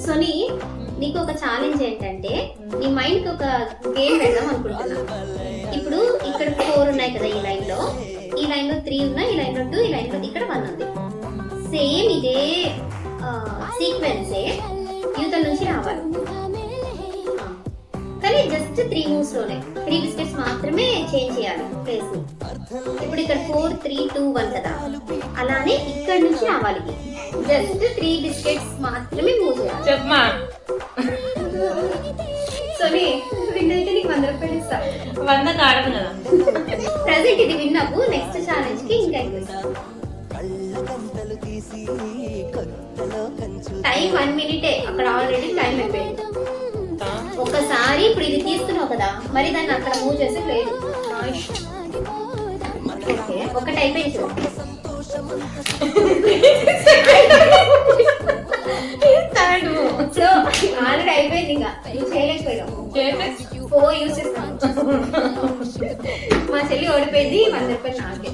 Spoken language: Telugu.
సోనీ నీకు ఒక ఛాలెంజ్ ఏంటంటే నీ మైండ్ కి ఒక గేమ్ పెడదాం అనుకుంటున్నా. ఇప్పుడు ఇక్కడ 4 ఉన్నాయి కదా, ఈ లైన్ లో 3 ఉన్నాయి, ఈ లైన్ లో 2, ఈ లైన్ లో ఇక్కడ 1 ఉంది. సేమ్ ఇదే సీక్వెన్సే యూతల నుంచి రావాలి, కానీ జస్ట్ 3 మూవ్స్ లోనే 3 బిస్కెట్స్ మాత్రమే చేంజ్ చేయాలి ప్లేస్. ఇప్పుడు ఇక్కడ 4 3 2 1 కదా, అలానే ఇక్కడ నుంచి రావాలి. జస్ట్ 3 బిస్కెట్స్ మాత్రమే మూవ్ చేయాలి. చెప్పమా. సోనీ విన్ అయితే నీకు 100 రూపాయలు ఇస్తా. 100 కాడదు కదా. ప్రెసెంట్ ఇది విన్ అవ్వు, నెక్స్ట్ ఛాలెంజ్ కి ఇంకా ఎక్కువ. టైం 1 మినిటే, అక్కడ ఆల్రెడీ టైం అయిపోయింది. ఒకసారి ఇప్పుడు ఇది తీస్తున్నావు కదా, మరి దాన్ని అక్కడ మూవ్ చేసే లేదు. ఓకే, ఒకటి అయిపోయింది. సో ఆల్రెడీ అయిపోయింది, ఇంకా నువ్వు చేయలేకపోయావు. 4 యూస్ చేస్తాను. మా చెల్లి ఓడిపోయింది, 100 రూపాయలు నాకే.